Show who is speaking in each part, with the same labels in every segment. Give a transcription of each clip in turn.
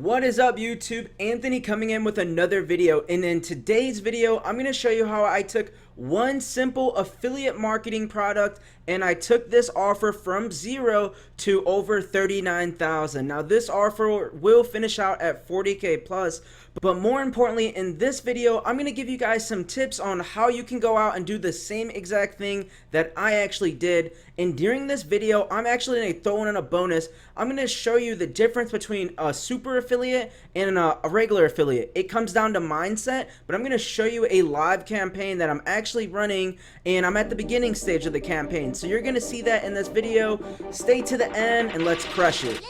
Speaker 1: What is up YouTube? Anthony coming in with another video, and in today's video I'm going to show you how I took one simple affiliate marketing product and I took this offer from 0 to over 39,000. Now this offer will finish out at 40k plus, but more importantly in this video I'm going to give you guys some tips on how you can go out and do the same exact thing that I actually did. And during this video I'm actually going to throw in a bonus. I'm going to show you the difference between a super affiliate and a regular affiliate. It comes down to mindset, but I'm going to show you a live campaign that I'm actually running, and I'm at the beginning stage of the campaign. So you're going to see that in this video. Stay to the end and let's crush it.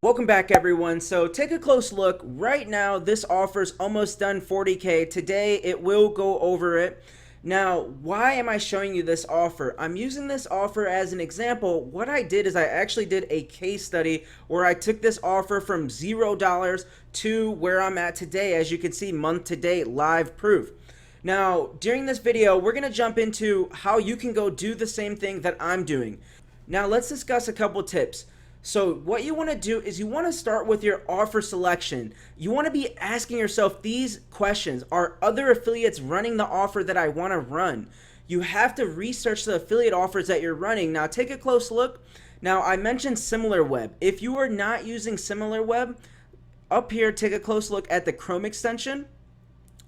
Speaker 1: Welcome back everyone. So take a close look. Right now this offer's almost done 40k. Today it will go over it. Now why am I showing you this offer? I'm using this offer as an example. What I did is I actually did a case study where I took this offer from $0 to where I'm at today. As you can see, month to date live proof. Now during this video we're going to jump into how you can go do the same thing that I'm doing. Now let's discuss a couple tips. So what you want to do is you want to start with your offer selection. You want to be asking yourself these questions. Are other affiliates running the offer that I want to run? You have to research the affiliate offers that you're running. Now take a close look. Now I mentioned SimilarWeb. If you are not using SimilarWeb, up here take a close look at the Chrome extension.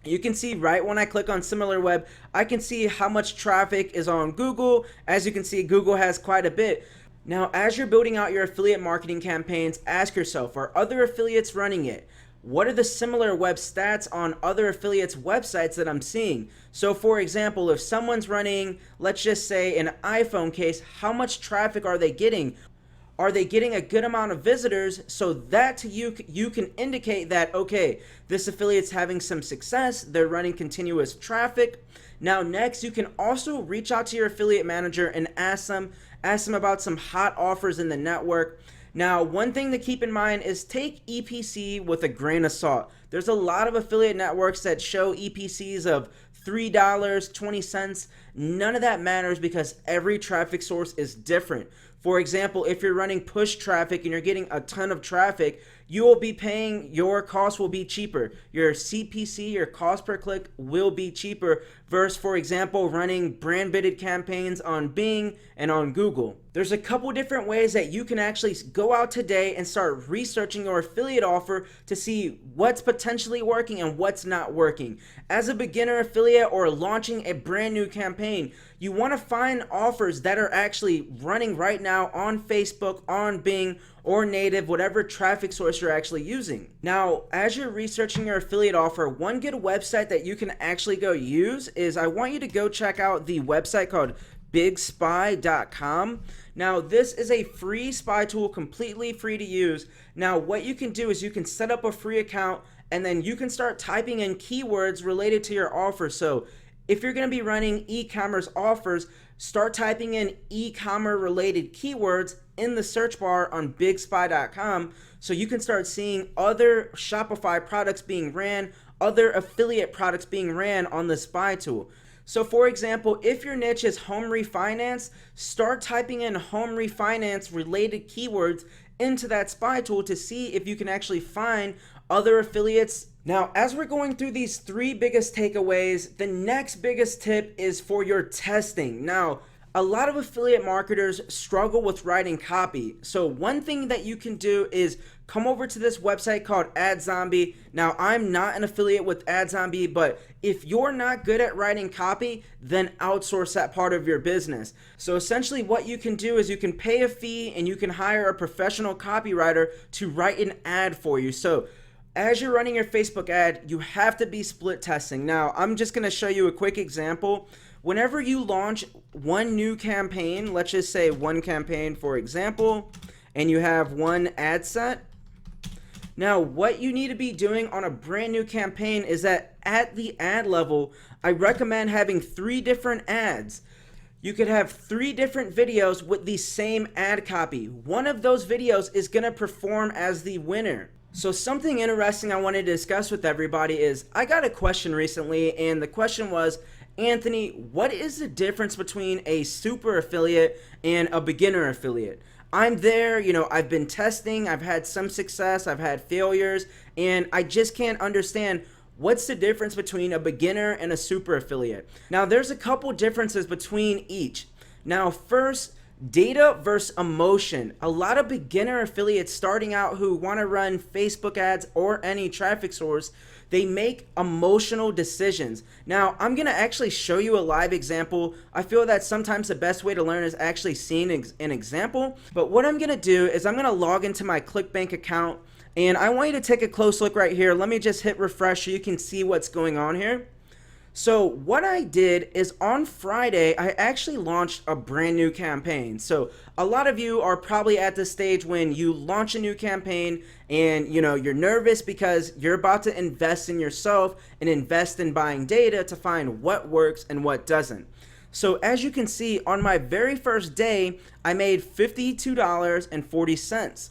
Speaker 1: You can see right when I click on SimilarWeb, I can see how much traffic is on Google. As you can see, Google has quite a bit. Now, as you're building out your affiliate marketing campaigns, ask yourself, are other affiliates running it? What are the SimilarWeb stats on other affiliates' websites that I'm seeing? So for example, if someone's running, let's just say an iPhone case, how much traffic are they getting? Are they getting a good amount of visitors? So that to you can indicate that, okay, this affiliate's having some success, they're running continuous traffic. Now next, you can also reach out to your affiliate manager and ask them about some hot offers in the network. Now one thing to keep in mind is take EPC with a grain of salt. There's a lot of affiliate networks that show EPCs of $3, 20 cents. None of that matters because every traffic source is different. For example, if you're running push traffic and you're getting a ton of traffic, you will be paying, your cost will be cheaper. Your CPC, your cost per click will be cheaper versus, for example, running brand bidded campaigns on Bing and on Google. There's a couple different ways that you can actually go out today and start researching your affiliate offer to see what's potentially working and what's not working. As a beginner affiliate or launching a brand new campaign, you want to find offers that are actually running right now on Facebook, on Bing, or native, whatever traffic source you're actually using. Now, as you're researching your affiliate offer, one good website that you can actually go use is, I want you to go check out the website called bigspy.com. Now, this is a free spy tool, completely free to use. Now, what you can do is you can set up a free account and then you can start typing in keywords related to your offer. So if you're going to be running e-commerce offers, start typing in e-commerce related keywords in the search bar on bigspy.com so you can start seeing other Shopify products being ran, other affiliate products being ran on the spy tool. So for example, if your niche is home refinance, start typing in home refinance related keywords into that spy tool to see if you can actually find other affiliates. Now, as we're going through these three biggest takeaways, the next biggest tip is for your testing. Now, a lot of affiliate marketers struggle with writing copy. So one thing that you can do is come over to this website called AdZombie. Now, I'm not an affiliate with AdZombie, but if you're not good at writing copy, then outsource that part of your business. So essentially what you can do is you can pay a fee and you can hire a professional copywriter to write an ad for you. So as you're running your Facebook ad, you have to be split testing. Now, I'm just going to show you a quick example. Whenever you launch one new campaign, let's just say one campaign, for example, and you have one ad set. Now, what you need to be doing on a brand new campaign is that at the ad level, I recommend having 3 different ads. You could have 3 different videos with the same ad copy. One of those videos is going to perform as the winner. So something interesting I wanted to discuss with everybody is I got a question recently, and the question was, Anthony, what is the difference between a super affiliate and a beginner affiliate? I'm there, I've been testing, I've had some success, I've had failures, and I just can't understand what's the difference between a beginner and a super affiliate. Now, there's a couple differences between each. Now, first, data versus emotion. A lot of beginner affiliates starting out who want to run Facebook ads or any traffic source, they make emotional decisions. Now, I'm going to actually show you a live example. I feel that sometimes the best way to learn is actually seeing an example. But what I'm going to do is I'm going to log into my ClickBank account, and I want you to take a close look right here. Let me just hit refresh so you can see what's going on here. So what I did is on Friday, I actually launched a brand new campaign. So a lot of you are probably at the stage when you launch a new campaign and you're nervous because you're about to invest in yourself and invest in buying data to find what works and what doesn't. So as you can see, on my very first day, I made $52.40.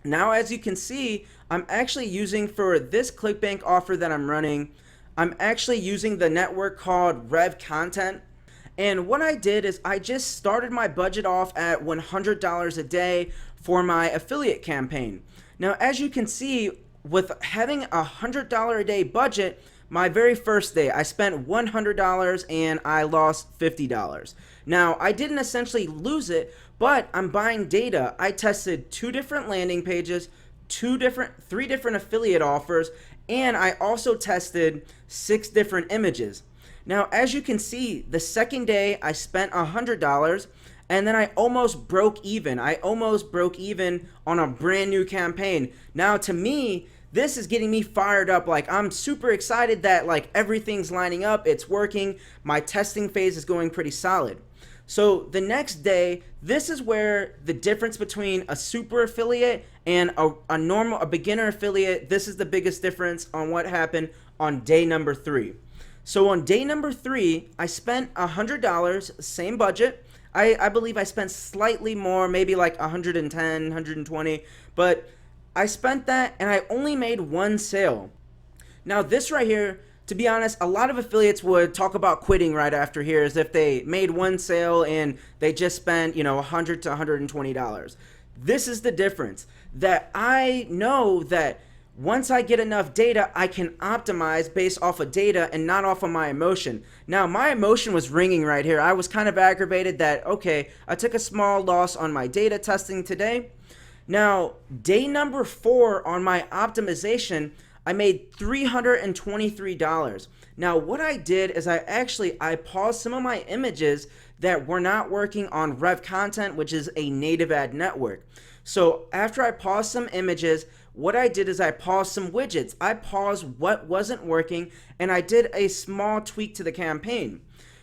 Speaker 1: Now, as you can see, I'm actually using for this ClickBank offer that I'm running, I'm actually using the network called Rev Content. And what I did is I just started my budget off at $100 a day for my affiliate campaign. Now, as you can see, with having a $100 a day budget, my very first day, I spent $100 and I lost $50. Now, I didn't essentially lose it, but I'm buying data. I tested 2 different landing pages, 3 different affiliate offers, and I also tested 6 different images. Now, as you can see, the second day I spent $100 and then I almost broke even. I almost broke even on a brand new campaign. Now, to me, this is getting me fired up. Like, I'm super excited that everything's lining up, it's working. My testing phase is going pretty solid. So the next day, this is where the difference between a super affiliate and a beginner affiliate, this is the biggest difference on what happened on day number 3. So on day number 3, I spent $100, same budget. I believe I spent slightly more, maybe like $110, $120, but I spent that and I only made 1 sale. Now this right here, to be honest, a lot of affiliates would talk about quitting right after here as if they made 1 sale and they just spent, $100 to $120. This is the difference, that I know that once I get enough data, I can optimize based off of data and not off of my emotion. Now, my emotion was ringing right here. I was kind of aggravated that, okay, I took a small loss on my data testing today. Now, day number 4 on my optimization, I made $323. Now, what I did is I paused some of my images that were not working on Rev Content, which is a native ad network. So after I paused some images, what I did is I paused some widgets. I paused what wasn't working, and I did a small tweak to the campaign.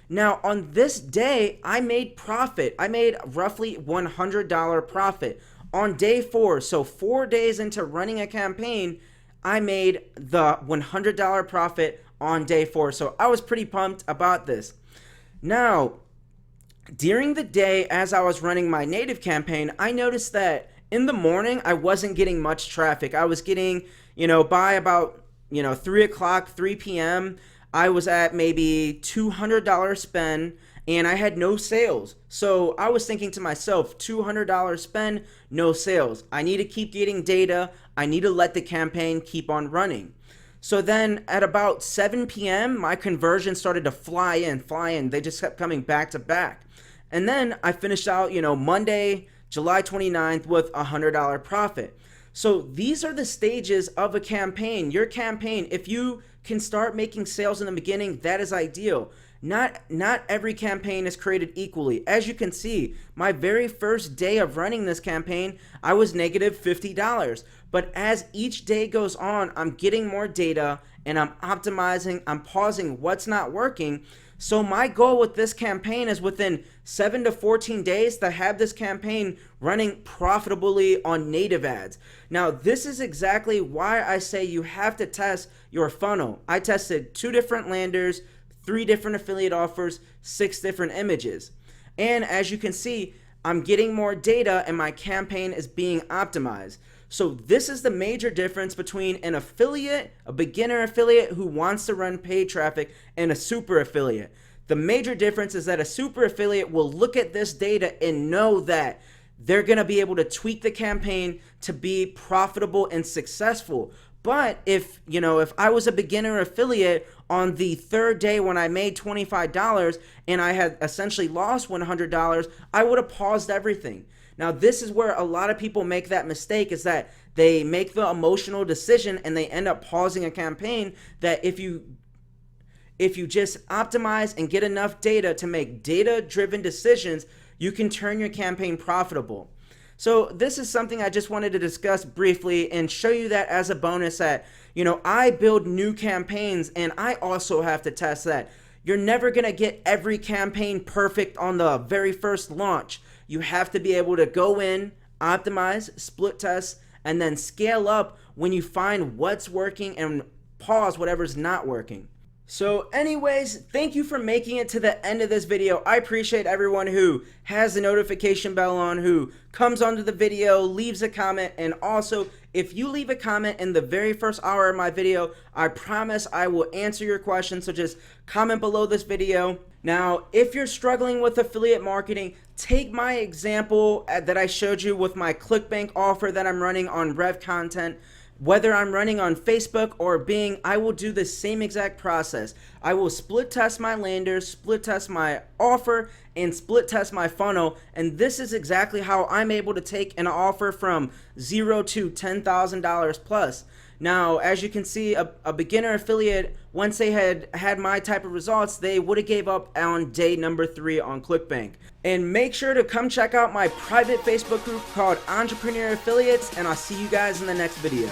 Speaker 1: Now, on this day, I made profit. I made roughly $100 profit on day 4. So 4 days into running a campaign, I made the $100 profit on day 4. So I was pretty pumped about this. Now, during the day as I was running my native campaign, I noticed that in the morning, I wasn't getting much traffic. I was getting, by about, 3 o'clock, 3 p.m., I was at maybe $200 spend and I had no sales. So I was thinking to myself, $200 spend, no sales. I need to keep getting data. I need to let the campaign keep on running. So then at about 7 p.m., my conversion started to fly in. They just kept coming back to back. And then I finished out, Monday, July 29th with a $100 profit. So these are the stages of a campaign. Your campaign, if you can start making sales in the beginning, that is ideal. Not every campaign is created equally. As you can see, my very first day of running this campaign, I was negative $50. But as each day goes on, I'm getting more data and I'm optimizing, I'm pausing what's not working. So my goal with this campaign is within 7 to 14 days to have this campaign running profitably on native ads. Now, this is exactly why I say you have to test your funnel. I tested 2 different landers, 3 different affiliate offers, 6 different images. And as you can see, I'm getting more data and my campaign is being optimized. So this is the major difference between an affiliate, a beginner affiliate who wants to run paid traffic, and a super affiliate. The major difference is that a super affiliate will look at this data and know that they're going to be able to tweak the campaign to be profitable and successful. But if I was a beginner affiliate on the third day when I made $25 and I had essentially lost $100, I would have paused everything. Now, this is where a lot of people make that mistake, is that they make the emotional decision and they end up pausing a campaign. That if you just optimize and get enough data to make data-driven decisions, you can turn your campaign profitable. So this is something I just wanted to discuss briefly and show you that as a bonus that, I build new campaigns and I also have to test that. You're never going to get every campaign perfect on the very first launch. You have to be able to go in, optimize, split test, and then scale up when you find what's working and pause whatever's not working. So anyways, thank you for making it to the end of this video. I appreciate everyone who has the notification bell on, who comes onto the video, leaves a comment, and also if you leave a comment in the very first hour of my video, I promise I will answer your question. So just comment below this video. Now, if you're struggling with affiliate marketing, take my example that I showed you with my ClickBank offer that I'm running on Rev Content. Whether I'm running on Facebook or Bing, I will do the same exact process. I will split test my landers, split test my offer, and split test my funnel. And this is exactly how I'm able to take an offer from $0 to $10,000 plus. Now, as you can see, a beginner affiliate, once they had my type of results, they would have gave up on day number 3 on ClickBank. And make sure to come check out my private Facebook group called Entrepreneur Affiliates, and I'll see you guys in the next video.